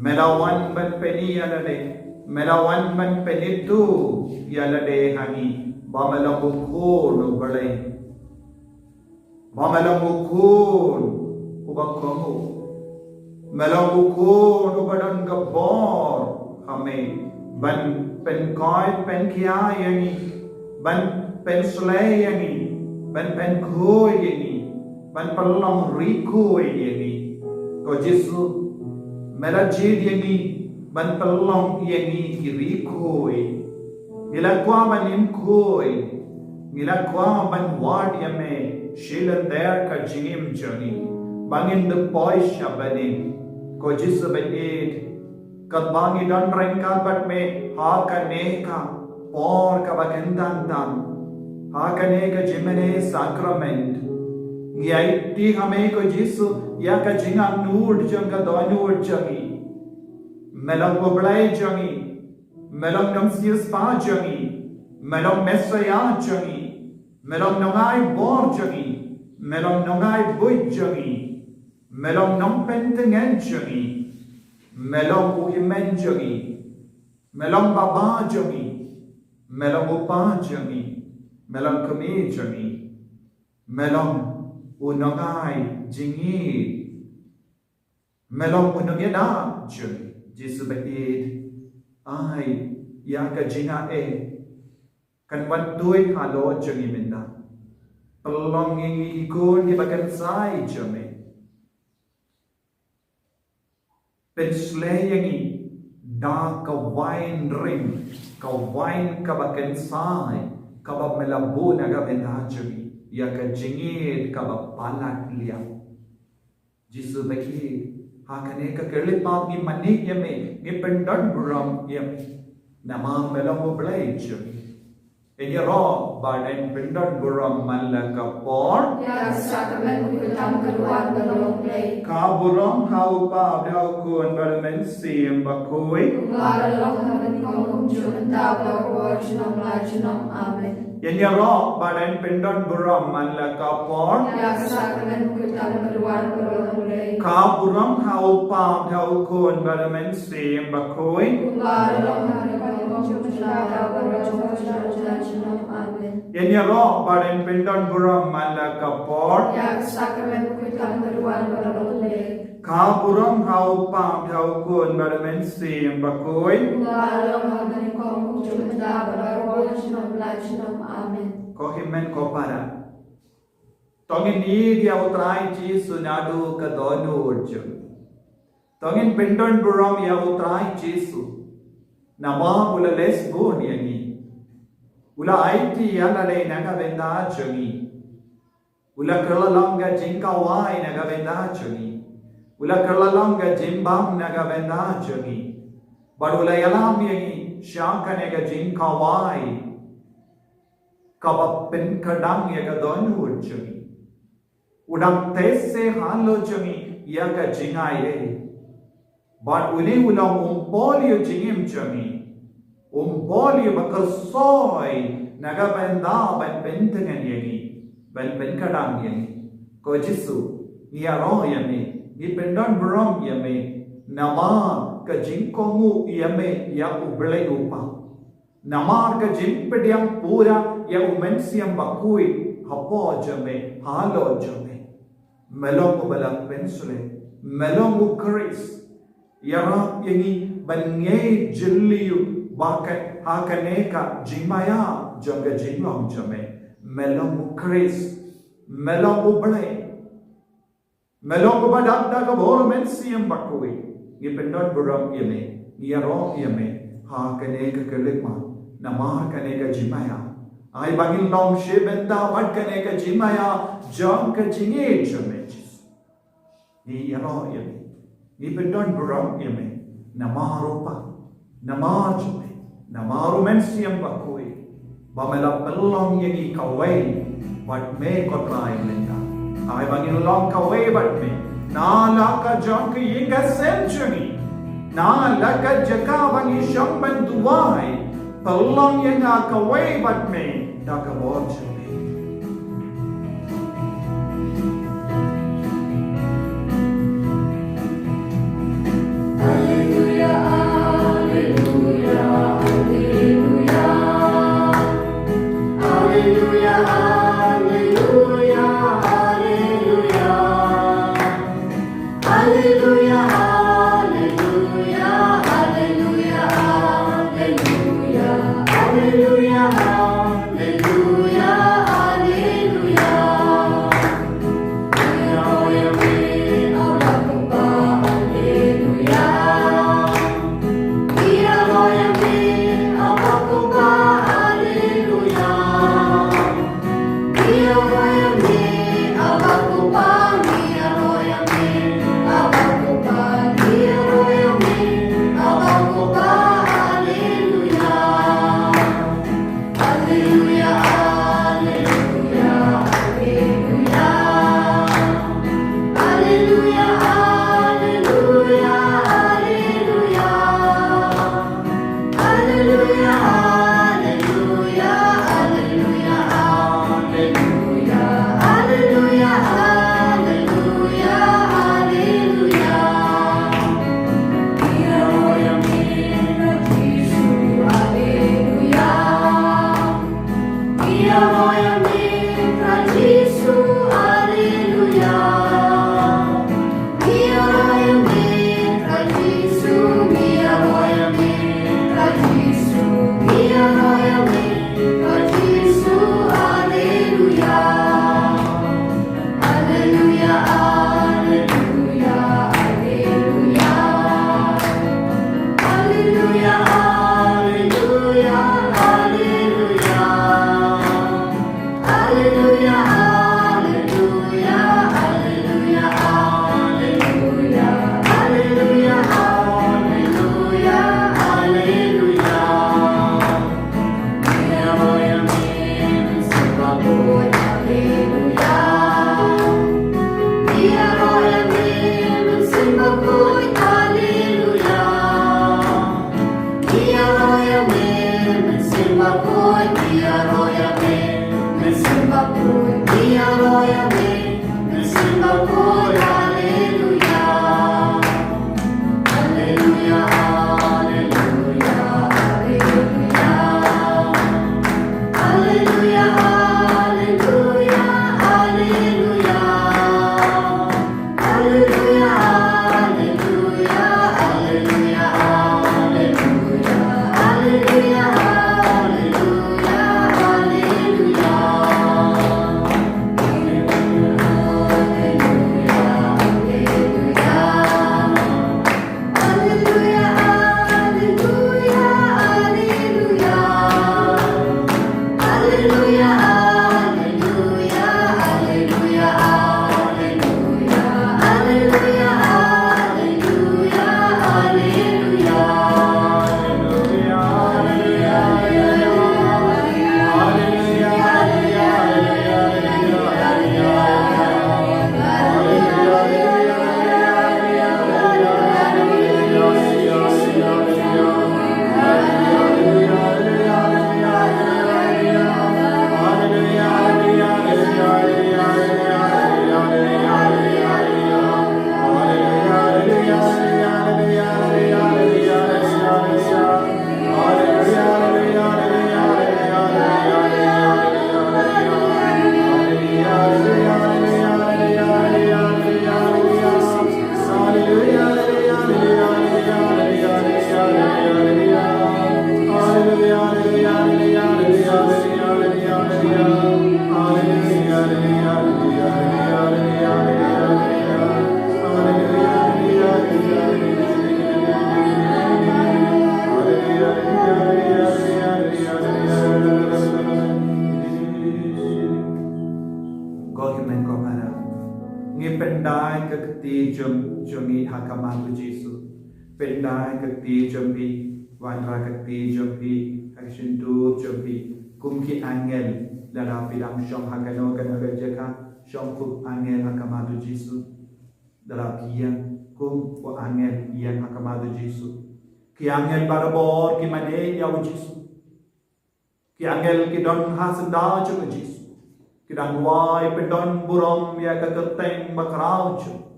Melawan ban peni alade, melawan ban penitu yalade hani, bamalangukun ubalay, bamalangukun ubakamu, melangukun ubadang gabor kami, ban penkai penkia yangi, ban penslay yangi, ban penkoi yangi, ban palang rikoi yangi, ko Yesus melajid yangi ban pelong yangi kiri koi ngila kwa ban koi ngila kwa ban ward yame shilan der ka jingim jani bangin the boy shabani ko jisabait kat bangi dan rengka bat me ha ka neka por ka bagendan dan ha ka neka jimene sacrament ngai ti hame ko jisu ya ka jinga nur janga donur jangi melong oblai jangi melong namsius pa jangi melong mesaya jangi melong nongai bor jangi melong nongai boy jangi melong nompentengen jangi melong uhimen jangi melong baba jangi melong upa jangi melong kami jangi melong unongai jingi melong unongi da jangi jisu bait ai ya ka jinga kan wan tuai halo jangi minda pelong ngi ikon di bagan sai jame penslayangi da ka wine ring ka wine ka bagan sai ka ba melabu na ga benda jami ya ka jingit ka ba palat liya jisu baki ha kane ka kerlit pa ni manik yame ni pendan buram yame nama melang blai jami ini roh badan pendan buram malaka por ya sakramen utam keluar belum play ka buram hau pa dau kun balmen sim bakoi lara loh hamen kong jun ta ba jinam la jinam amen ini roh badan pendan buram malaka por ya sakramen utam keluar belum play ka buram hau pa dau kun balmen sim bakoi lara loh hamen kong jun ta ba jinam amen ini roh badan pendan buram malaka por ya sakramen utam keluar belum play ka buram hau pa dau kun balmen sim bakoi lara loh hamen kong jun ta ba jinam la jinam amen ko himen ko para tongin ni dia utrai ji sunadu ka donu urju tongin pendan buram ya utrai jisu nama ula lesbon yani ula aiti yana le naga benda chungi ula kerlalanga jinka wai naga benda chungi ula kerlalanga jimbam naga benda chungi badula yalam yani shanka naga jinka wai kabab pen kadang yaga donu urju udang tese halo chungi yaga jingaye but uli ulang polio jingim chungi polio bakal soy naga benda ban pentengan yani ban penkadang yani ko jisu ni aro yame ni pendan brom yame nama ka jinkongu yame ya ublai upa nama ka jimpediam pura ya umensiam bakui hapo jame halo jame melong balak pensule melong ukris yara yani banye jilliyu bakat hakaneka jimaya jonga jinglong jame melong ukris melong ublai melong badak da ka bor mensiam bakui ni pendon buram yame yaro yame hakaneka kelima nama kaneka jimaya ai bagil long shebenta wat kaneka jimaya jong ka jinge jame ni yaro yame ni pendon buram yame nama rupa nama jame nama rumensiam bakui bamela pelong yagi kawai wat me kotrai lenda ai bagil long kawai bat me na la ka jong ka yinga century na la ka jaka bangi shamban duwai pelong yanga kawai bat me da ka bor jame Hallelujah. Ngipendai kekti jumi hakamatu Jesu. Pendai kekti jumi wanra kekti jumi hakshindu jumi kumki angel lara pidam shom hakano kanaga jaka shom kup angel hakamatu Jesu. Dara pian kum wa angel yang hakamatu Jesu. Ki angel barabor ki mane yaw Jesu. Ki angel ki don hasenda jumi Jesu. Kidang wai pendon burom ya kekerteng bakarau cu.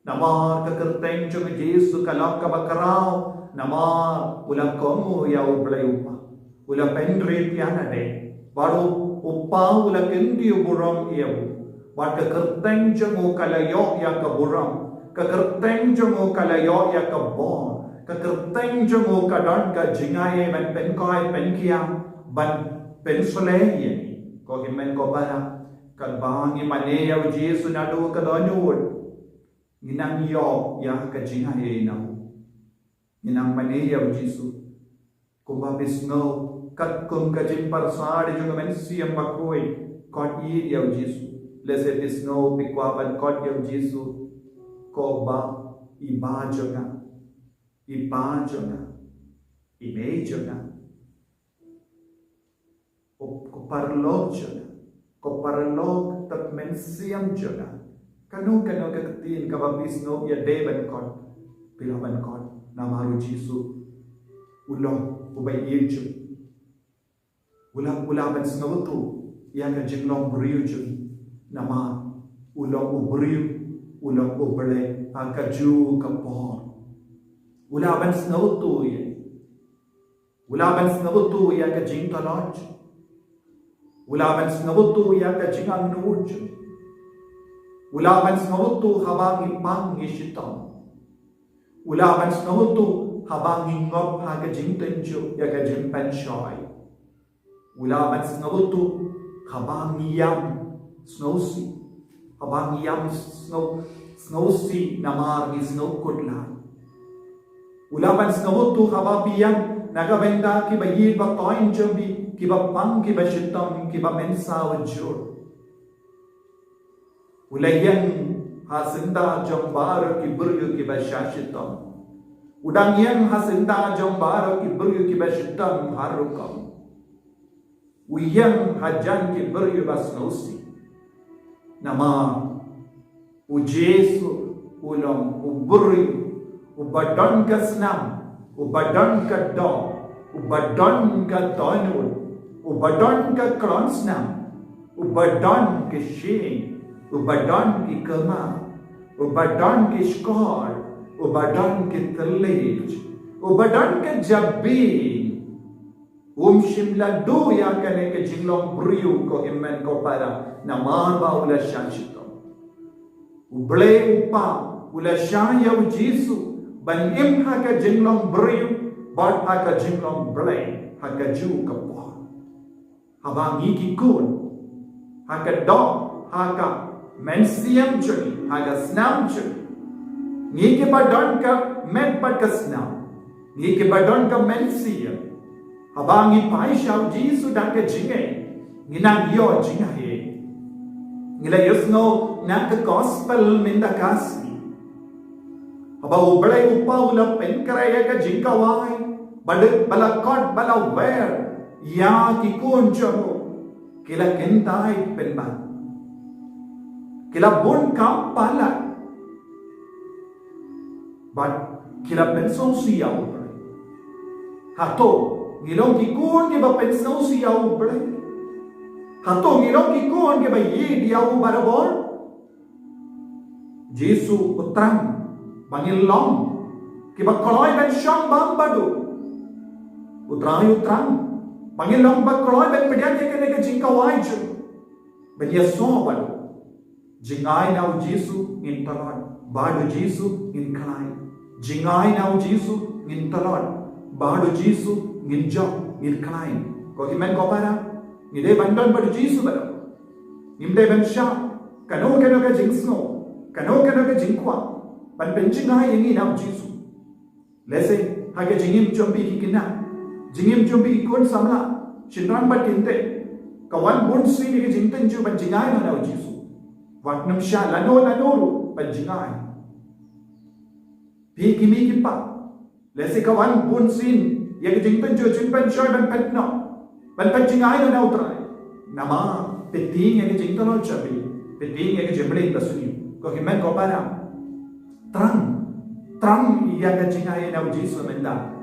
Namar kekerteng cu Yesus kalak ka bakarau. Namar ulang komu ya ublay upa. Ulang pendrit ya nade. Baru upa ulang kendi burom ya u. Bat kekerteng cu kalayo ya ka burom. Kekerteng cu kalayo ya ka bon. Kekerteng cu kadon ka jingai men penkai penkiam ban pensoleh ko himen ko bara kan bang imane ya Jesu nadu ka donur ginang yo ya ka jinga ye na ginang mane ya Jesu ko babis no kat kum ka jim par sar jo men siam bakoi kot yi ya Jesu lese dis no pikwa ban kot ya Jesu ko ba iba jona ime jona ko parlog tak men siam jona kanu ketin kababis no ya deban kon pilaban kon namaru Jesu ulong ubay yinju ulaban snawtu ya ka jinglong briu nama ulong ubre akaju kapor ulaban snawtu ya ka jingtaloj Ulaban snabutu ya ka jingang nuj. Ulaban snabutu habang ipang ishitam. Ulaban snabutu habang ingop ha ka jingtenju ya ka jimpan shoy. Ulaban snabutu habang yam snowsi. Habang yam snowsi namar ni snow kudla. Ulaban snabutu habapiyam nagabenda ki bayid ba toin jambi kiba pang kiba shitam kiba mensa wajur ulayang hasinda jambar ki buryu kiba shashitam udang hasinda jambar ki buryu kiba shitam harukam uyang hajan ki buryu basnosi nama ujesu ulam uburyu ubadan kasnam ubadan kadam ubadon ka tonul, ubadon ka kronsnam, ubadon ke shing, ubadon ki kema, ubadon ki skor, ubadon ki telej, ubadon ke jabi, shimla do ya kane ke jinglong briu ko immen ko para na marba ula shanshito. Uble upa ula shaya u Jisu ban im ha ka jinglong briu bat ha ka jinglong ble ha ka ju ka po. Habang ikikun ha ka do ha ka mensiam chuni ha ka snam chuni. Ngike badon ka med pat ka snam. Ngike badon ka mensiam. Habang ipai siya Jisu dan ka jinge nginang yo jinga he. Ngila yusno na ka gospel minda kasi. Habang ubalay upa ula penkaraya ka jingkawai balakot balawer ya kikun chamo kila kentay penban kila bun kampala but kila pensong siya ubalay hato ngilong kikun ke ba pensão si au bre hato ngilong kikun ke ba ye dia u barabor Jisu utram bangilong ke ba koloi ben sham bang badu utram bangilong ba koloi ben pedian ke ke jingkawai ju ben yeso badu jingai nau Jisu in talon badu Jisu in kalai jingai nau Jisu in talon badu Jisu nginjok ngirkain ko himen ko para ngide bandon badu Jisu bado ngimde ben sha kano ka jingsno kano ka jingkwa ban benjinga yengi nam Jisu lese hage jingim chombi hikina jingim chombi ikon samla shinran ba tinte kawan bun sri ni jingten ju ban jingai na nam Jisu waknam sha lano ban jingai pi kimi kipa lese kawan bun sin yang jingpen jo jingpen shoy ban petno ban petjingai na utrai nama peting yang jington lo chabi peting yang jemble tasuni ko himen ko para trang yang jingai na Jisu menda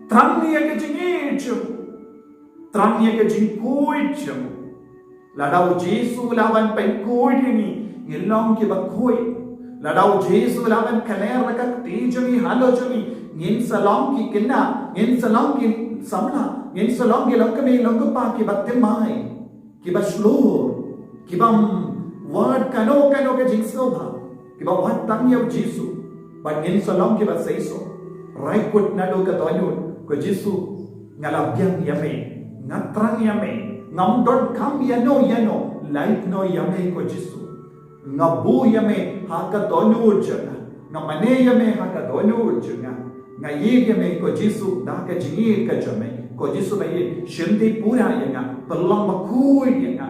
trang yang jingi chu trang yang jingkoi chu ladau Jisu lawan penkoi ni ngilong ki bakoi ladau Jisu lawan kaler rakak tejami halo jami ngin salong ki kinna ngin salong ki samla ngin salong ki lokame lokpa ki battemai ki baslur ki bam word kano ke jingso ba ki ba wat tang yo Jisu ba ngin salong ki ba seiso right put na do ka tonyo ko Jisu ngalabyang yame ngatrang yame ngamdon kam yano light no yame ko Jisu ngabu yame ha ka tonyo jana ngamane yame ha ka tonyo jana ngayi yame ko Jisu da ka jingi ka jame ko Jisu ba ye shimti pura yanga pelang bakui yanga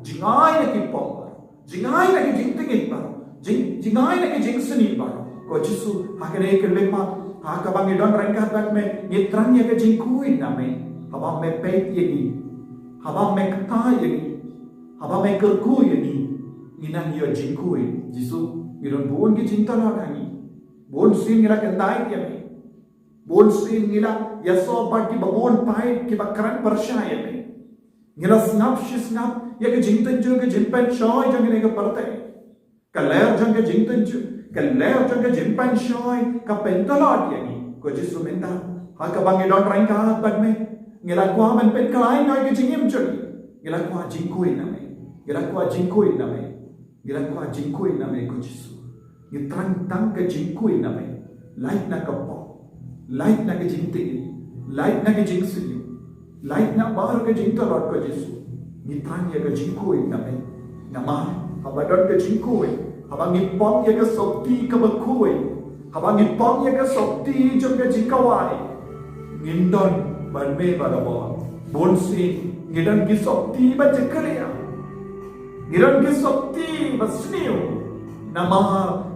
jingai na ki pong jingai na ki jingtingin ba jingai na ki jingsini ba ko Jisu ha ka re ke lemma ha ka bangi don rangkat bat me nitrang ya ka jingkui na me habang me pet yegi habang me kata yegi habang me kerku yegi inang yo jingkui Jisu iron buon ki cinta la kangi bon sin ngira kendai yame bon sin ngira yaso bagi babon pai ki bakran persya yame ngira snap ya ke jingten ju ke jimpan shoy jang ne ke parte kaler jang ke jingten ju kaler jang ke jimpan shoy ka pentalot yani ko Jisu menda ha ka bangi don rangka bag me ngira kwa man pen kalai noi ke jingim ju ngira kwa jingkui na me ngira kwa jingkui na me ko Jisu ni tang ke jingkui na me light na ka po light na ke jingting light na ke jingsi light na bar ke jingtalot ko Jisu ni tang ya ke jingkui na me nama habadon ke jingkui habang ipom ya ke sokti ke bakui habang ipom ya ke sokti jom ke jingkawai ngindon ban me barabo bonsi ngidan ki sokti ba jekaliya ngidan ki sokti basniu nama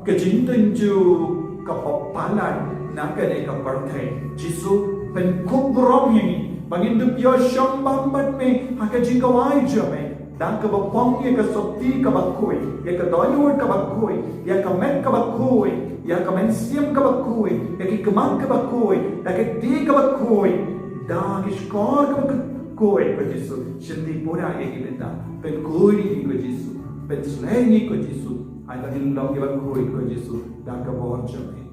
ke jingtenju ke papalan nak ke ka parthai Jisu pen kubrom ini bangin du pio shambam bat me haka jingawai jame dan ke bapong ye ke sokti ke bakui ye ke doyur ke bakui ye ke met ke bakui ya kamen siam ka bakui ya ki kemang ka bakui ya ki ti ka bakui da ki skor ka bakui ko Yesus sindi pura ya ki benda pen koi ko Yesus pen slengi ko Yesus ai ta din long ki bakui ko Yesus da ka bon chame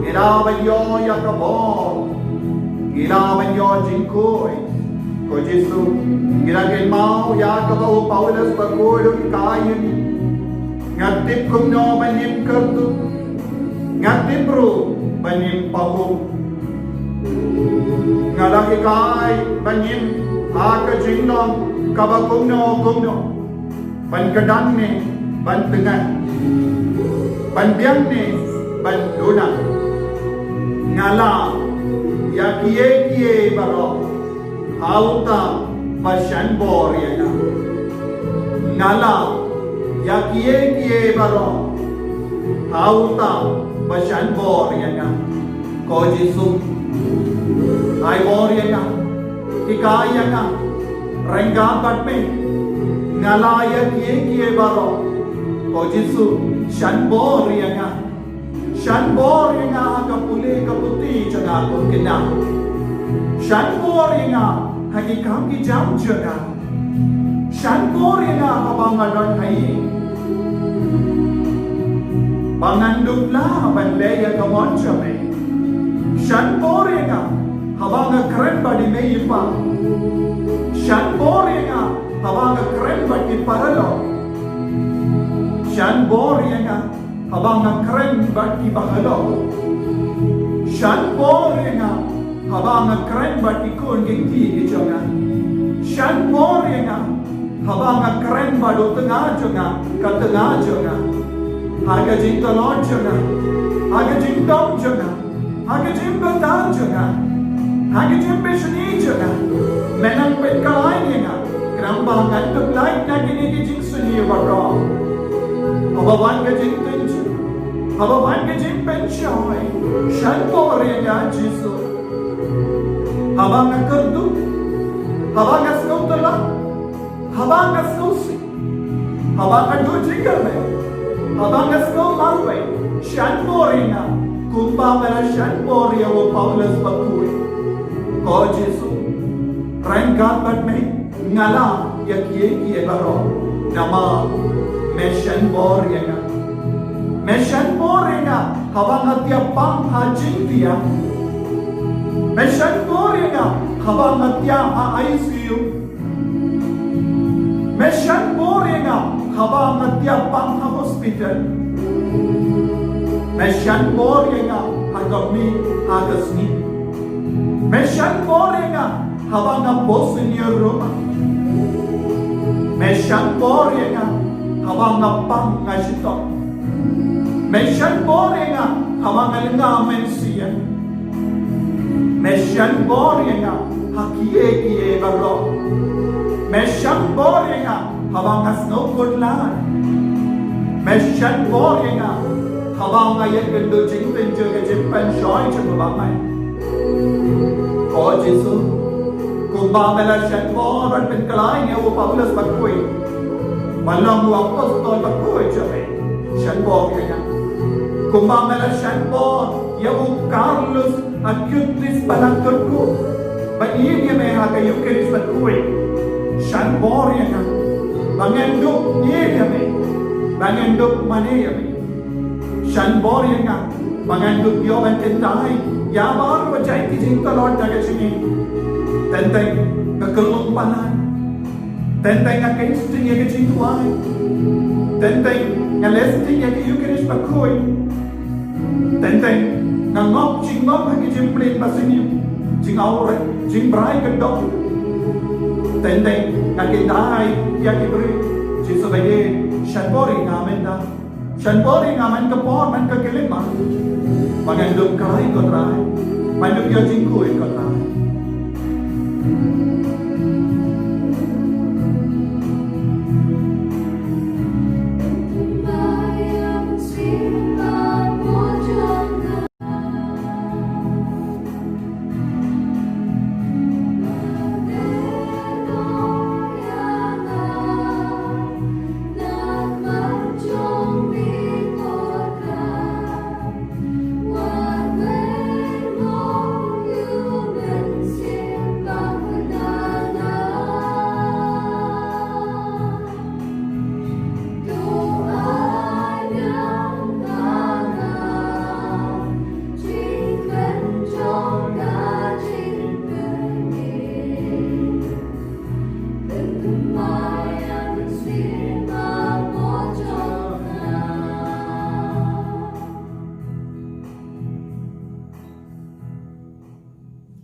Ilabanyo yakabon. Ilabanyo jingkoy. Ko Jesu, ginagin mau yakabau Paulus pagkulo kayan. Ngatip kumno banim kertu. Ngatip ru banim pahu. Ngalaki kay banim aka jinglong kabakumno. Ban kedang ni, ban tengah. Ban biang ni, ban dona. Ngala ya kiye baro. Auta pasyan bor yana. Ngala ya kiye baro. Auta pasyan bor yana. Ko Jesu ay bor yana. Ikay yana. Rengga batme. Ngala ya kiye baro. Ko Jesu syan bor yana. Syan bor yana kapuli kaputi jaga ko kina. Syan bor yana hagikam ki jam jaga. Syan bor yana abangadon hai. Bangandukla banleya kamon chame. Syan bor yana habanga keren badi meipa. Syan bor yana habanga keren badi paralo. Syan bor yana habanga keren badi bahalo. Syan bor yana habang keren bati kun gengti gijonga. Syan bor yana habang keren bado tengah jonga katengah jonga. Haga jintalon jonga. Haga jintong jonga. Haga jimbatan jonga. Haga jimbeshni jonga. Menang petkalai yana. Krambang antuk lain na kini jingsuni baro. Abawan ga jintenju. Abawan ga jimpenchoy. Syan bor yana Jesu. Habang kerdu, habang skautala, habang skausi, habang dujigame, habang skaularwe, syan borina, kumba mera syan boria wo Paulus bakui. Ko Jesu, renggat batme ngala yakie baro, nama me syan boria, me syan borina, habang atiapang hajing dia. Mesyan borina habang matya ICU. Mesyan borina habang matya pang hospital. Mesyan borina hagami hagasni. Mesyan borina habang napos niya Roma. Mesyan borina habang napang ngasito. Mesyan borina habang alingamen siya. Mesyan borina hakiye baro. Mesyan borina habang asno kodlan. Mesyan borina habang ayat gendo jingten jaga jimpan shoy jengabamay. Ko Jesu kumba mela syan boran penkalay niya wo Paulus bakui. Malang wo apostol bakui jabe. Syan borina kumba mela syan bor ya wo Carlos Akyutris balangkot ko. Ba'iin niya may haga yung kinis batkuwi. Syan bor yan. Bangendok niya niya may. Bangendok mani yan may. Syan bor yan. Bangendok niyo man kintahay. Yabar wajay kijing talon na kasingin. Tentay kakulong palan. Tentay nga kaisting niya kajing tuway. Tentay nga lesting niya yung kinis batkuwi. Tentay ngop jingop hagi jimplin basini jing aure jing brai kedok tendeng ngakindai ya kibri Jesu baye shanbori ngamenda shanbori ngamen kapor man kakilima magandum kai kotrai manduk yo jingku kotrai What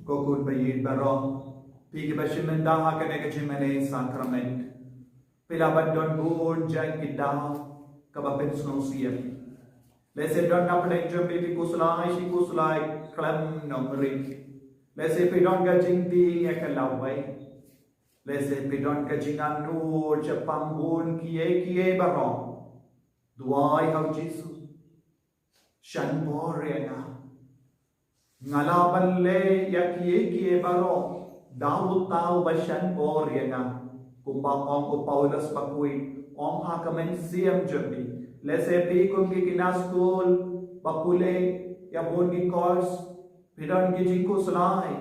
Kokun bayid baro. Pigi bashiminda hakane kajimene sakrament. Pilaban don bun jai kita kabapen snosiya. Lese don napne jumpi kusulai klam nomri. Lese pidon gajingti yakalawai. Lese pidon gajingan nur japambun kie baro. Duai hau Jisu. Shan borena. Ngalaban le ya kie baro. Daud tau bashan borena. Kumpang ong Paulus pakui ong hakamen siam jumpi. Lese pi kumki kina school bakule ya boni course pidon gijinku selai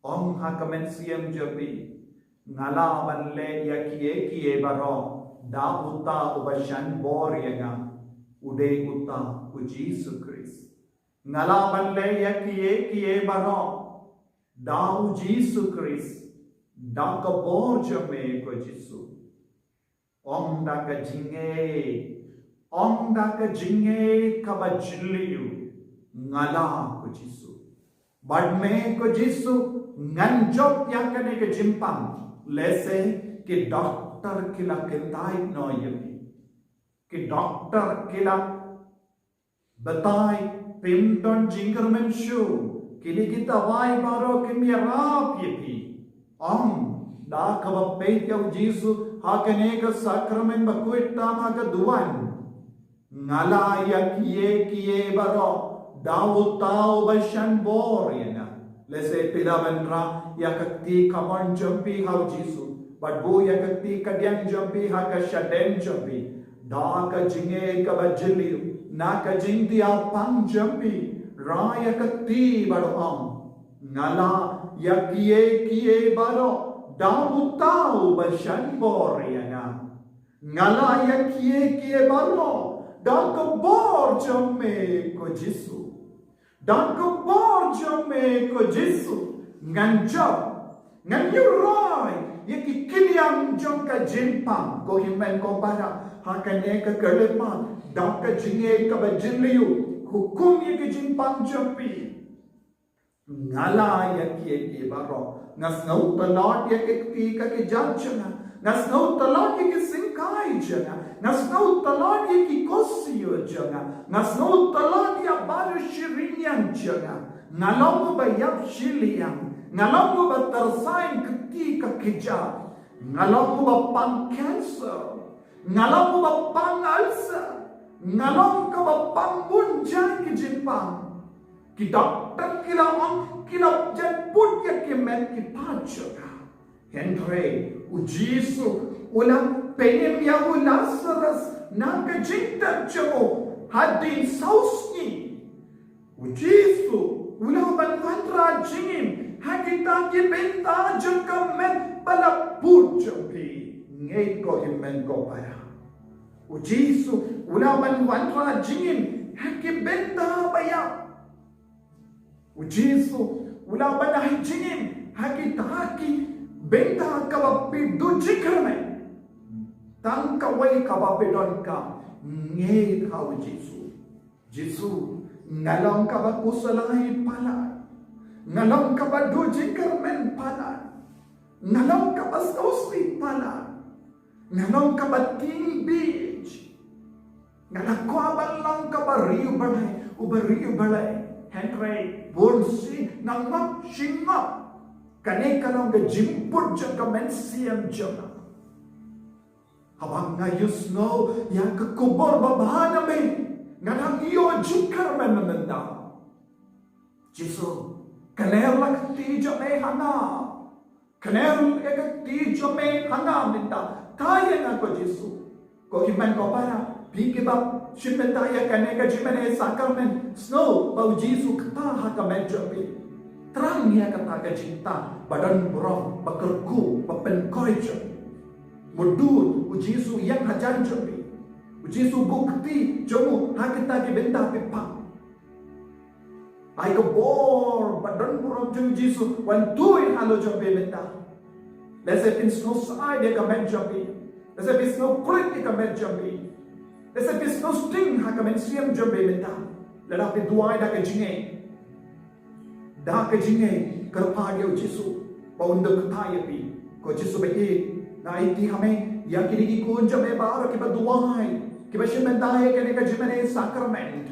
ong hakamen siam jumpi. Ngala banle ya kie baro da uta ubashan borianga ude uta u Jesus Christ. Ngala banle ya kie baro da u Jesus Christ. Da ka bor jame ko Jisu. Om da ka jinge ka bajliu ngala ko Jisu. Badme ko Jisu nganjok yakane ke jimpang lese ke doctor kila kentai no yemi. Ke doctor kila batai pimton jingermen shu kili kita vai baro kimyarap yepi. Da kabapet ya Jisu hakane ka sakramen bakuitta maga duan ngala ya kie baro daud tau bashan borena lese pilavenra ya kakti kaman jampi hau Jisu but bo ya kakti kadyang jampi ha ka shaden jampi da ka jinge ka bajli na ka jingti apang jampi ra ya kakti baro ngala ya kie baro daud tau bashan borena ngala ya kie baro da ka bor jamme ko Jisu da ka bor jamme ko Jisu nganyurai ye ki kiliang jong ka jimpang ko himen ko para hakane ka kalepa da ka jinge ka bajliu hukum ye ki jimpang jampi ngala ya kie baro ngas ngau talot ya ki ka ki jajna ngas ngau talot ya ki singkai jana ngas ngau talot ya ki kosio jana ngas ngau talot ya baru shirian jana ngalong ba yap shilian ngalong ba tersain ki ka kija ngalong ba pang cancer ngalong ba pang ulcer ngalong ka ba pang bunjang ki jimpang ki doctor kila jan put ya ki men ki pachoka Henry u Jisu ulang penim ya u Lazarus na ka jinta jamo hadin sausni u Jisu ulang banwantra jingim hakita ki benta jangka men pala put jampi ngay ko himen ko para u Jisu ulang banwantra jingim haki benta bayam u Jisu ula banahi jingim haki benta kabapi du jikrame tang kawai kabapi don ka nge thau Jisu ngalong kaba kusalahi pala ngalong kaba du jikrmen pala ngalong kaba sausi pala ngalong kaba ting beach ngalakwa balang kaba riu balai Henry Bursi nangap singap kane kalong ke jimput jangka mensiam jangka habang ngayus no yang ke kubur babahana me nganang iyo jikar menenda Jisu kaner lakti jame hanga kaner ekti jame hanga minta kaya na ko Jisu ko himan ko para bigibab Shimmetaya kaneka jimene sakramen snow bau Jisu kata hakamen jampi terang ya kata ka cinta badan burong bakerku bapenkoi jampi mudur u Jisu yang hajan jampi u Jisu bukti jamu hakita ki benda pipang ai ko bor badan burong jam Jisu wan tui halo jampi benda lese pin snow sai dia kamen jampi lese pin snow kulit dia kamen jampi Esa pisno sting hakamen siam jambe menta. Lalapi duai da kajinge. dah ke jingai kerpa dia Yesus untuk kaya pi ko Yesus baik na iti kami yang kini ikun jame baru kita duai kita semendai kene ka jimene sakrament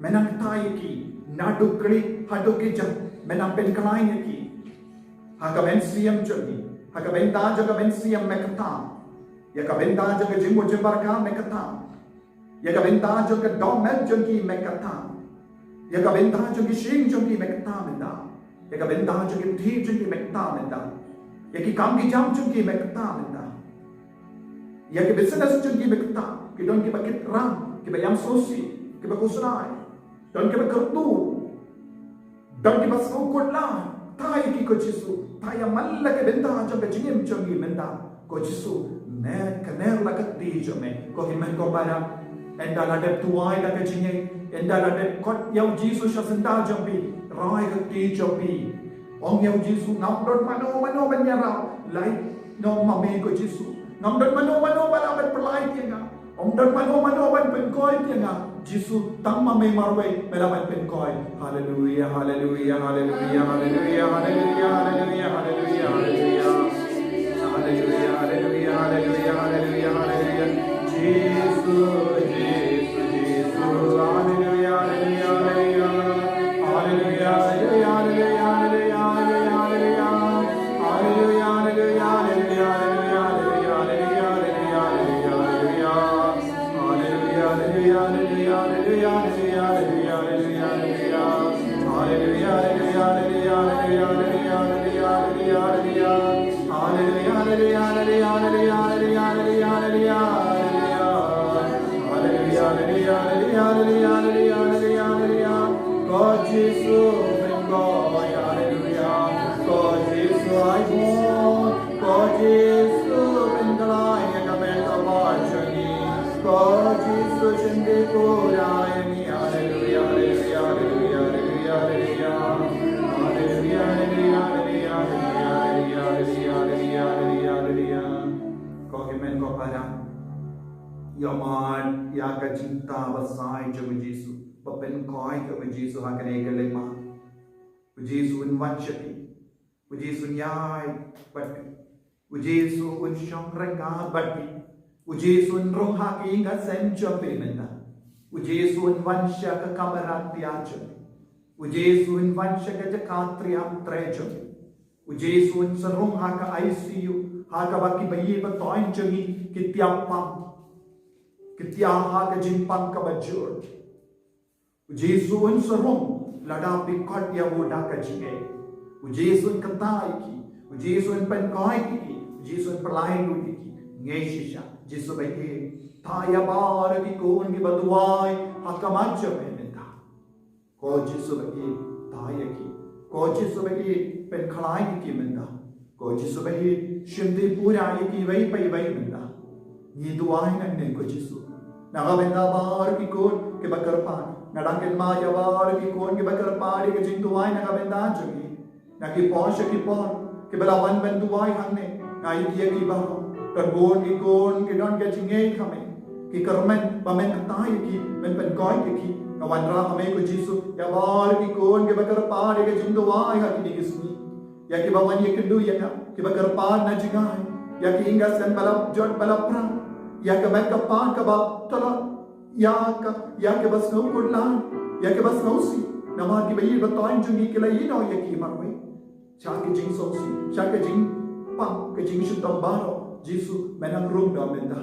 menang tai ki nadu kli hadu ki jam menang pen kalai ki hakaben siam jogi hakaben da jaga ben siam mekata ya kaben da jaga jimbo jimbarka mekata ya kaben da jaga domet jogi mekata ya kaben da jaga shing jogi mekata menda ya kaben da jaga thi jogi mekata menda ya ki kam ki jam jogi mekata menda ya ki business jogi mekata ki don ki bakit ram ki bayam sosi ki bakusrai don ki bakertu don ki basukut la tai ki ko Yesus tai malla ke benda jaga jingim jogi menda ko Yesus ne kaner la kati jome ko himen ko para enda la de tuai la ke jinge enda la de kot yau Yesus senda jombi rai kati jombi ong yau Yesus nam don mano menyara lai no mame ko Yesus nam don mano bala bet pelai tianga om don mano ban pen koi tianga Yesus tam mame marwai bala ban pen koi haleluya haleluya haleluya haleluya haleluya haleluya haleluya haleluya Hallelujah, hallelujah, hallelujah, hallelujah, hallelujah. Jesus, Jesus, Jesus. Hallelujah, hallelujah, hallelujah. Hallelujah, hallelujah, hallelujah, hallelujah, hallelujah. Hallelujah, hallelujah, hallelujah, hallelujah, hallelujah, hallelujah, hallelujah. Hallelujah, hallelujah, hallelujah, hallelujah, hallelujah, hallelujah, hallelujah. Hallelujah, hallelujah, hallelujah, hallelujah, hallelujah, hallelujah, hallelujah. Hallelujah, hallelujah, hallelujah, hallelujah, hallelujah, hallelujah, hallelujah, hallelujah, hallelujah, hallelujah, hallelujah, hallelujah. God Jesus, thank God, hallelujah. God Jesus, I want. God Jesus, thank God, I am a watching. God Jesus, in the good, I am hallelujah, hallelujah, hallelujah, hallelujah, hallelujah, hallelujah, hallelujah, hallelujah. Kau kemen kau padang, yaman ya ka cinta basai jemu Yesus, bapen koi jemu Yesus hakan egalema, Yesus unwan shaki, Yesus nyai bati, Yesus un shongrenga bati, Yesus unrong haki ingat senjope menda, Yesus unwan shaka kamarat tiajo, Yesus unwan shaka jakatriam trejo. Yesus serung haka ICU haka baki bayi batoin jangi kitiang pam kitiang haka jimpang kabajur Yesus serung lada pikot ya muda kajige Yesus katai ki Yesus penkoi ki Yesus perlain ludi ki ngeshisha Yesus bayi taya bar ki kon ki baduai haka mancha meneta ko Yesus bayi taya ki ko Yesus bayi pen khalai ki menda ko Yesus bayi shimdi pura ki vai pai vai menda ni duai nan ne ko Yesus naga benda bar ki kon ke bakar pa nadangel ma ya bar ki kon ke bakar pa ke jing duai naga benda jogi na ki pon ke bala wan ben duai hanne na dia ki ba kan bon ki kon ke don ke jinge khame ki karmen pamen tai ki men pen koi ki na wan ra hame ko Yesus ya bar ki kon ke bakar pa ke jing duai ha ki kisni ya ki bawan ye kendu ya ka ki bakar pa na jingai ya ki inga sen balap jot balap pra ya ka mek ka pa ka ba tala ya ke bas no kurlan ya ke bas no si na ma ki bayi batain jungi ke lai no ya ki marwe cha ki jing so si cha ke jing pa ke jing shu tam ba ro Yesus menang rum da menda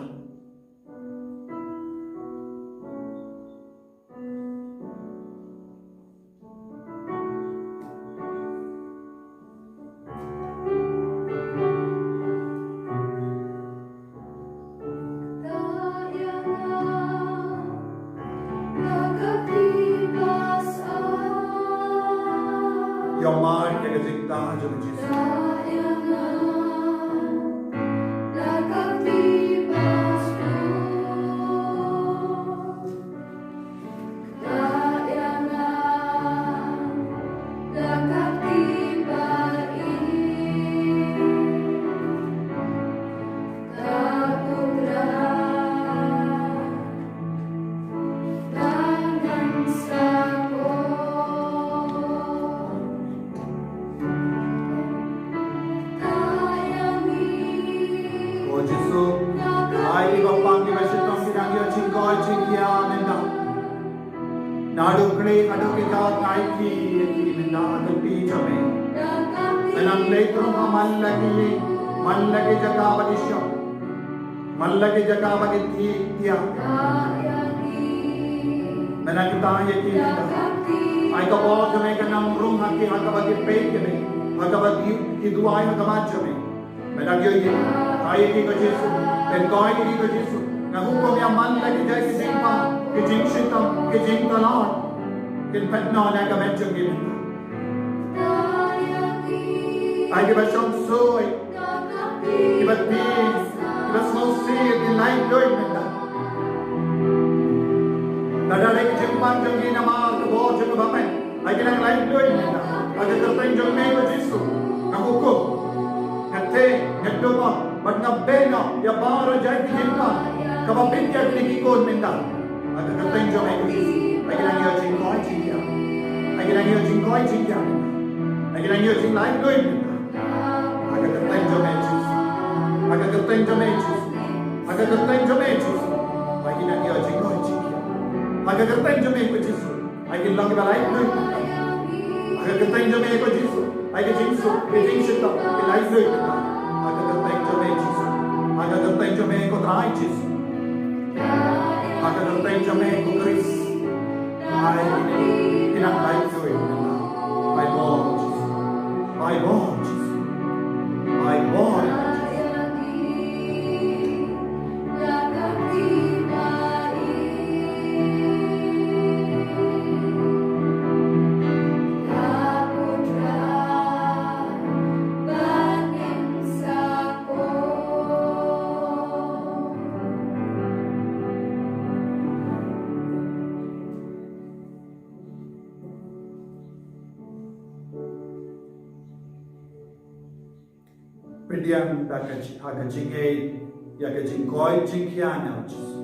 your mind can take charge of Jesus. jingya minda. Nadukle adukita naiki yaki minda agati jame. Menang leitrum man lagi jaga bagi syam. Man lagi jaga bagi tiya. Menang kita yaki minda. Ay kabod jame kanang rum haki hakabagi pay jame. Hakabagi iduay hakabad jame. Menang yoy ay ki ko Jesu. Ben koi ki ko Jesu. Nahukom yang man lagi jai simpa kijing shitam kijing talon. Kin patna na kamet jame. Ay ki ba syam soy. Ki ba peace. Ki ba small see ki light doy minda. Nadalay ki jimpan jame na ma kabod jame bapen. Ay ki nang light doy minda. Ay terteng jame ko Jesu. Nahukom. Ngate ngedoma but nabena ya bara jai ki jimpan. Kapapit ya kinikikon minda. At kateng jame ko Jesu. Ay ki nang yo jingkoi jingya. Ay ki nang yo jingkoi jingya. Ay ki nang yo jing light doy minda. Agakateng jame Jesu. Agakateng jame Jesu. Agakateng jame Jesu. Ay ki nang yo jingkoi jingya. Agakateng jame ko Jesu. Ay ki lang balay doy. Agakateng jame ko Jesu. Ay ki jingsu, ki jingshita, ki light doy. Agakateng jame Jesu. Agakateng jame ko try Jesu. Agakateng jame ko Chris. Ay kinang light doy. Ay Lord Jesus. Ay Lord Jesus. Ay Lord Jesus. Pindiang agajingay yagajingkoi jingkiana Jesu.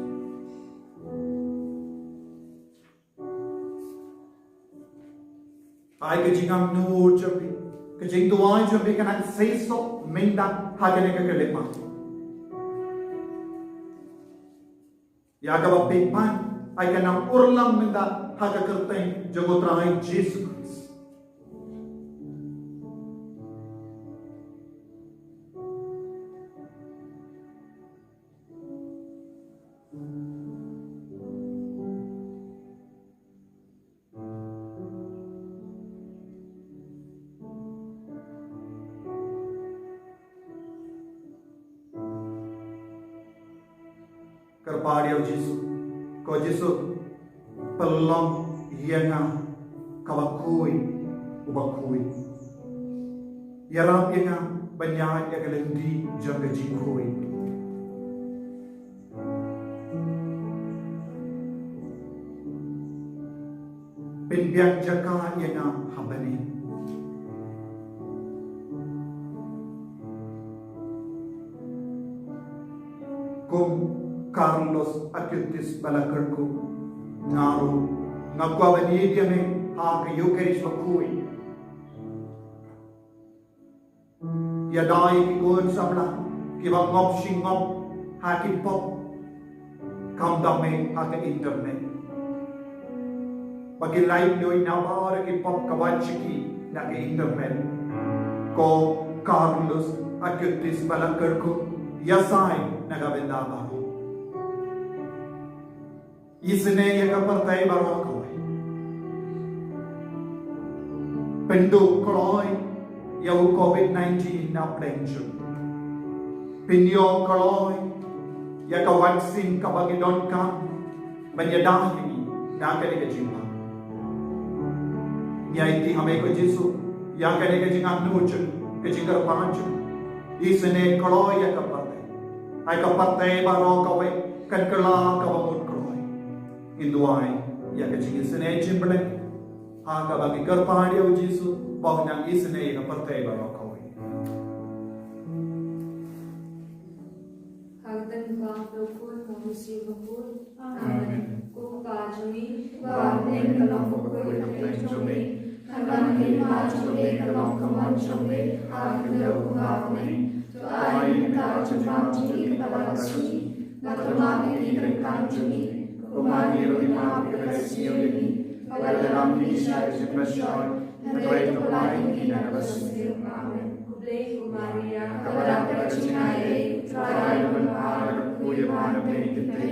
Ay kajingam nur jabi, kajing duai jabi kanang seiso minda hagane kakalima. Yagaba pipan ay kanang urlang minda hagakerteng jagotray Jesu Christ. Kerpadiau Jesu, ko Jesu pelong hianga kawakui ubakui. Yarap hianga banyak ya kalendi jaga jingkui. Pinbiang jaga hianga habani. Kum Carlos Acutis Balakerku Naru Nagwabani Diame Haka Yukesh Bakui Yadai Kikun Sabla Kiba Ngop Shingop Haki Pop Kamdame Haka Internet Bagi live nyoy nabara ki pop kawanchiki Naka Internet Ko Carlos Acutis Balakerku Yasai Nagabendabahu इसने यह परताई बारों कोई पेंडो कलोई या वो COVID-19 ना प्लेंजो पिन्यो कलोई या का वैक्सीन का बाकी डॉन का बन्यदाही ना करेगा जिम्मा या इतनी हमें को जिसु या करेगा जिंगा नूचन के जिंगर पांचो इसने कलोई या का परताई बारों कोई कनकला का बमुट Induai ya kecil isne cimble aga bagi kerpadi au Jesu pahnang isne ya partai barokoi Hagdan ba dokun mamusi bakul amen ko kajmi ba nen kalong bakul kajmi hagdan ma chome kalong kaman chome agdo amen to ai ta chama chiki kalasuji na kama ni kan chumi Kumani Rima Pekasioni, Valaram Nisha Jipnashoi, and Great Polani Navasio. Amen. Kublei Maria, Kavarapachinae, Trial Mara, Kuyamana Pekate,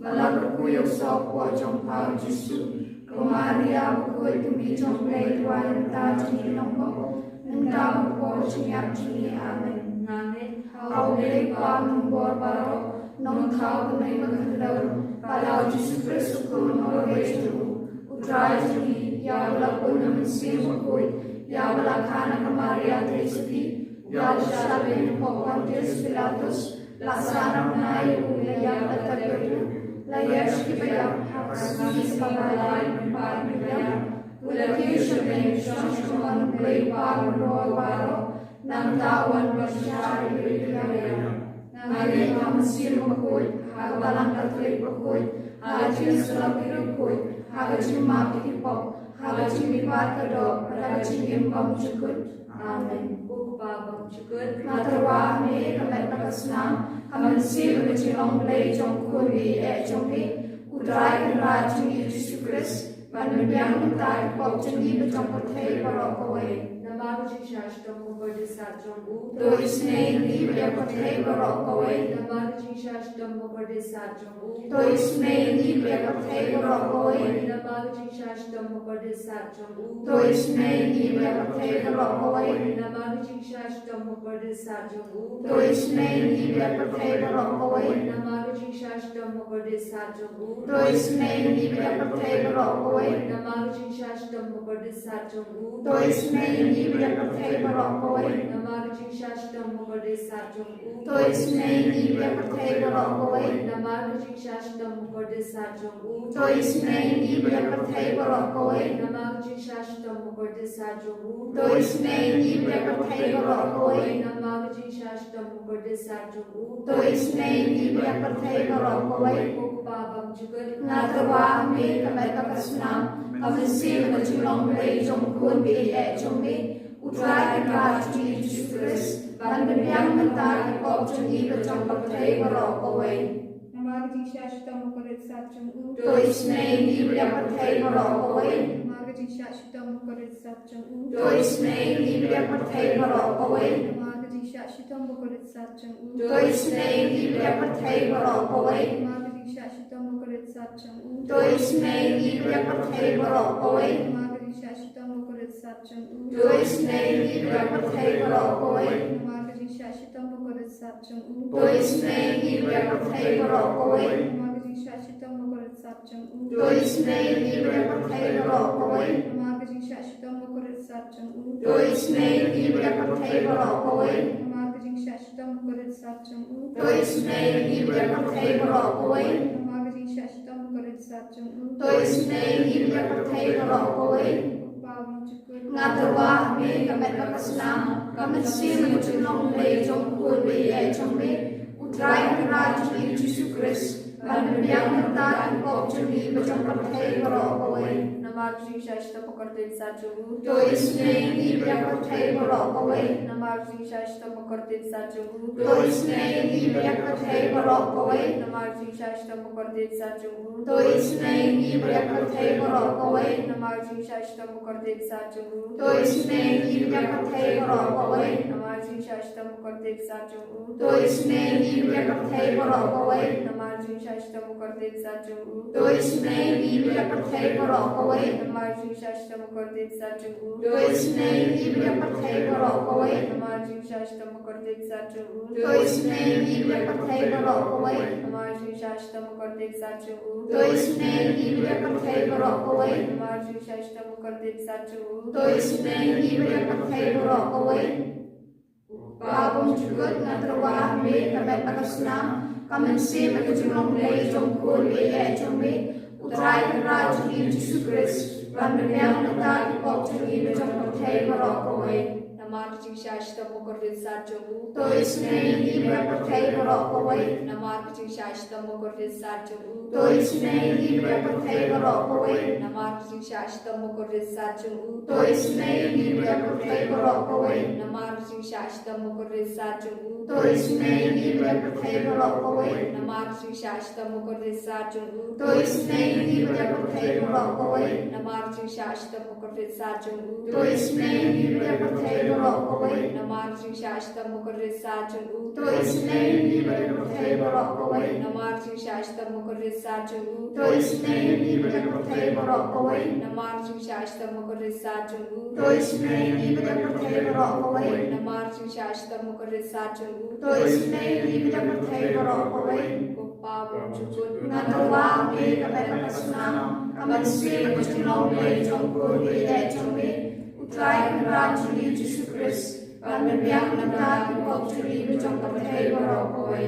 Malakuyo Sopo Jompao Jisu, Kumaria, Kui to be Jomplay, Dwayne Taji Nombo, and Dam Porching Actually. Amen. Amen. How they come Borbaro, non cow the name of the Lord, Palau Jesus Christus, no Rachel, who tries to be Yavla Punam and Silmakui, Yavla Kana Maria Tesati, Yavshabe, Pontius Pilatus, Lasana Nayu, Yavla Tabu, Layashkipaya, Hakas, Pamalai, and Parmia, with a future name, Shashaman, Great Power, Baro, Nantawan, Bashari, Nari Kamasir Makoi, Hagalang Katri Pakoi, Hagajin Sulapir Koi, Hagajin Maki Pop, Hagajin Miparkado, Hagajin Impam Chukut. Amen. Bukbabam Chukut, Matarwa, me, Kametakasnam, Kamansil, which long play, Jom Kuri, Echome, Udrai, Rajin, Jesus Christ, Vanadian, Mutai, Pop, Janiba, Jompate, Barokaway. Namaruji Shashtam Mukorde Satcham U, To his name, Libya, Pate, Barokaway. Namaruji Shashtam Mukorde Satcham U, To his name, Libya, Pate, Barokaway. Namaruji Shashtam Mukorde Satcham U, To his name, Libya, Pate, Barokaway. Namaruji Shashtam Mukorde Satcham U, To his name, Libya, Pate, Barokaway. Namaruji Shashtam Mukorde Satcham U, To his name, Libya, Pate, Barokaway. Namaruji Shashtam Mukorde Satcham U, To his name, Libya, Pate, Barokaway. Namaruji Shashtam Mukorde Satcham U, To his name, Libya, Pate, Barokaway. Namaruji Shashtam Mukorde Satcham U, To his name, Libya, Pate, Barokaway. Namaruji Shashtam Mukorde Satcham U, To his name, Libya, Pate, Barokaway. Namaruji Shashtam Mukorde Satcham U, To his name, Libya, Pate, Barokaway. Bukbabam Chukut, Natrawa, me, Kametakasnam, Kamansil, which long play, Jom Kuri, Echome, Udrai, Rajin, Jesus Christ, Vanadian, Mutai, Pop, Janiba, Jompate, Barokaway. Namaruji Shashtam Mukorde Satcham U, To his name, Libya, Pate, Barokaway. Namaruji Shashtam Mukorde Satcham U, To his name, Libya, Pate, Barokaway. Namaruji Shashtam Mukorde Satcham U, To his name, Libya, Pate, Barokaway. Namaruji Shashtam Mukorde Satcham U, To his name, Libya, Pate, Barokaway. Namaruji Shashtam Mukorde Satcham U, To his name, Libya, Pate, Barokaway. Namaruji Shashtam Mukorde Satcham U, To his name, Libya, Pate, Barokaway. Namaruji Shashtam Mukorde Satcham U, To his name, Libya, Pate, Barokaway. Namaruji Shashtam Mukorde Satcham U, To his name, Libya, Pate, Barokaway. Namaruji Shashtam Mukorde Satcham U, To his name, Libya, Pate, Barokaway. Namaruji Shashtam Mukorde Satcham U, To his name, Libya, Pate, Barokaway. Bukbabam Chukut, Natrawa, me, Kametakasnam, Kamansil, which long play, Jom Kuri, Echome, Udrai, Rajin, Jesus Christ, Vanadian, Mutai, Pop, Janiba, Jompate, Barokaway. Namaruji Shashtam Mukorde Satcham U, To his name, Libya, Pate, Barokaway. Namaruji Shashtam Mukorde Satcham U, To his name, Libya, Pate, Barokaway. Namaruji Shashtam Mukorde Satcham U, To his name, Libya, Pate, Barokaway. Namaruji Shashtam Mukorde Satcham U, To his name, Libya, Pate, Barokaway. Namaruji Shashtam Mukorde Satcham U, To his name, Libya, Pate, Barokaway. Namaruji Shashtam Mukorde Satcham U, To his name, Libya, Pate, Barokaway. Namaruji Shashtam Mukorde Satcham U, To his name, Libya, Pate, Barokaway. Namaruji Shashtam Mukorde Satcham U, To his name, Libya, Pate, Barokaway. Namaruji Shashtam Mukorde Satcham U, To his name, Libya, Pate, Barokaway. Namaruji Shashtam Mukorde Satcham U, To his name, Libya, Pate, Barokaway. Babam Chukut, Natrawa, me, Kametakasnam, Kamansil, which long play, Jom Kuri, Echome, Udrai, Rajin, Jesus Christ, Vanadian, Mutai, Pop, Janiba, Jompate, Barokaway. Namar jing shashta mokorit sarjungu. Tois nei ni berpakai berokowai. Namar jing shashta mokorit sarjungu. Tois nei ni berpakai berokowai. Namar jing shashta mokorit sarjungu. Tois nei ni berpakai berokowai. Namar jing shashta mokorit sarjungu. Tois nei ni berpakai berokowai. Namar jing shashta mokorit sarjungu. Tois nei ni berpakai berokowai. Namar jing shashta mokorit sarjungu. Tois nei ni berpakai berokowai. Namar jing shashta mokorit sarjungu. Tois nei ni berpakai berokowai. Namar jing shashta mokorit sarjungu. Tois nei ni berpakai berokowai. Namar jing shashta mokorit sarjungu. Tois nei ni berpakai berokowai. Namar jing shashta mokorit sarjungu. Tois nei ni berpakai berokowai. Papa jukut Ngatwa me kapet pasunam. Kamansi kustinom me jongko de jombe. Utrai kenrajuli Yesus Kristus. Panmerbiang nata kukopjuli berjongkapai berokowai.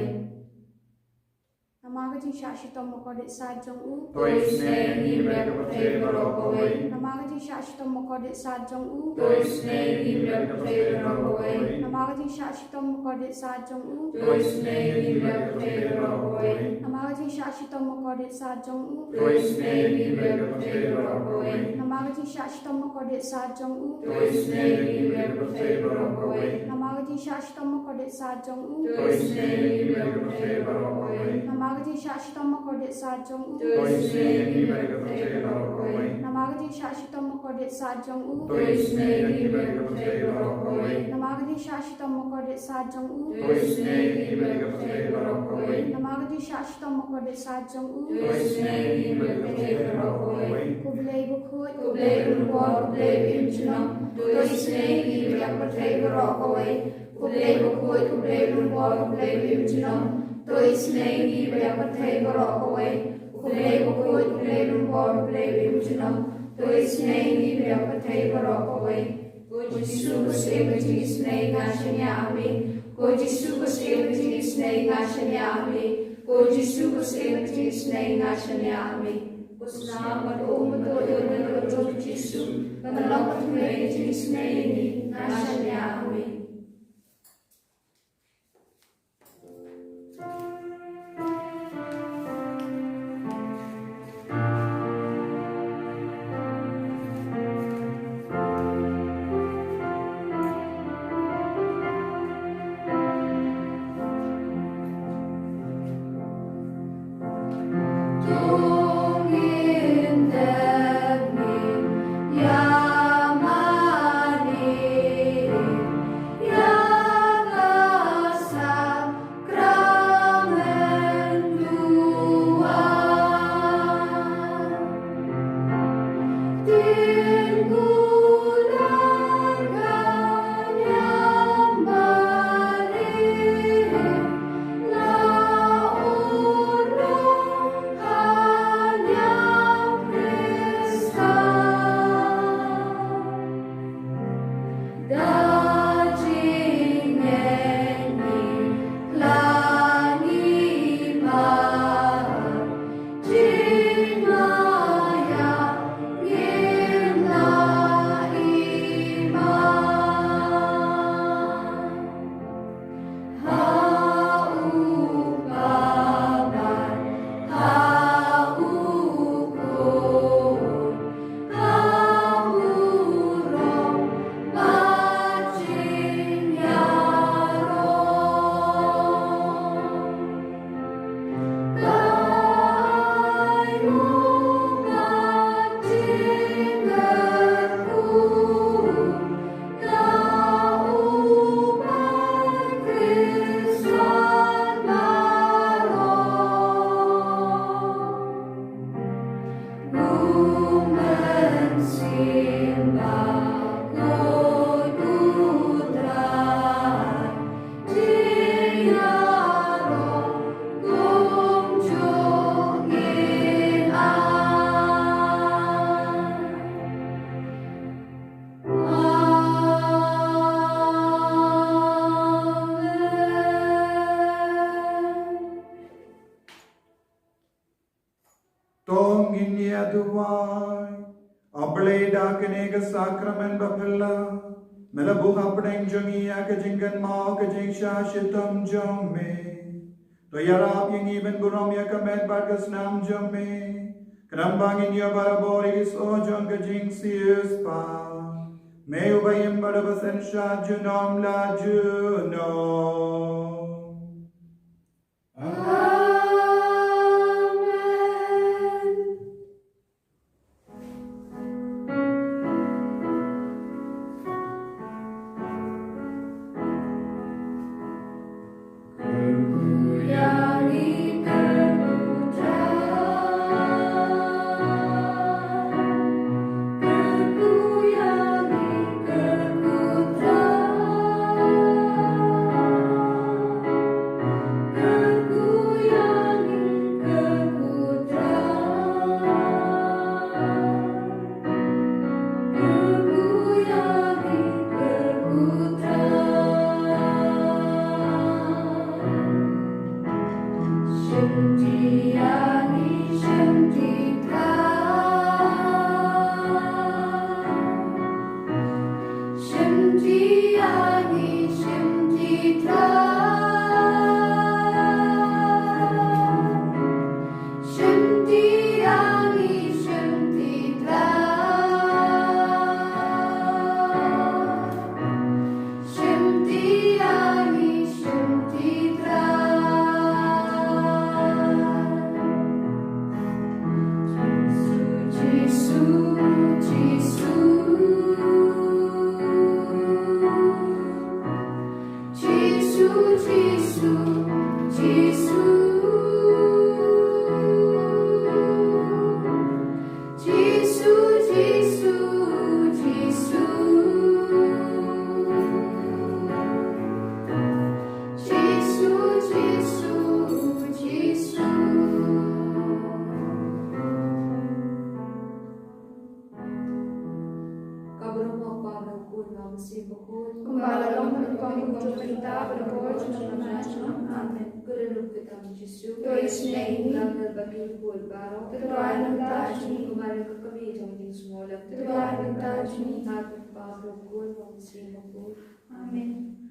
Namaga jing shashita mokodet sajong u. Tois nei ni berpakai berokowai. Namaga jing shashita mokodet sajong u. Tois nei ni berpakai berokowai. Namaga jing shashita mokodet sajong u. Tois nei ni berpakai berokowai. Namaga jing shashita mokodet sajong u. Tois nei ni berpakai berokowai. Namaga jing shashita mokodet sajong u. Tois nei ni berpakai berokowai. Namaga jing shashita mokodet sajong u. Tois nei ni berpakai berokowai. Namaga jing shashita mokodet sajong u. Tois nei ni berpakai berokowai. Namaga jing shashita mokodet sajong u. Tois nei ni berpakai berokowai. Namaga jing shashita mokodet sajong u. Tois nei ni berpakai berokowai. Namaga jing shashita mokodet sajong u. Tois nei ni berpakai berokowai. Kublai bukut, Kublai beruang, kublai imjunam. Tois nei ni berpakai berokowai. Kublai bukut, kublai beruang, kublai imjunam. Tois nei ni berpakai berokowai. Kublai bukut, kublai beruang, kublai imjunam. Tois nei ni berpakai berokowai. Jisu bersih snei ngasihnya amin. Jisu bersih snei ngasihnya amin. Jisu bersih snei ngasihnya amin. Selamat untuk Tuhan Yesus. Menolong kami jenis ini ngasihnya amin. Aduai, Ableda Kenega Sacrament Bapella, Melabuha prank jongi ya kajingan mau kajing shashitam jome. Toyarap yung iban burom ya kamet bagas nam jome. Kanambangin ya baraboris o jong kajing siyas pa. May ubayim barabasan siya junom la junom. Amen.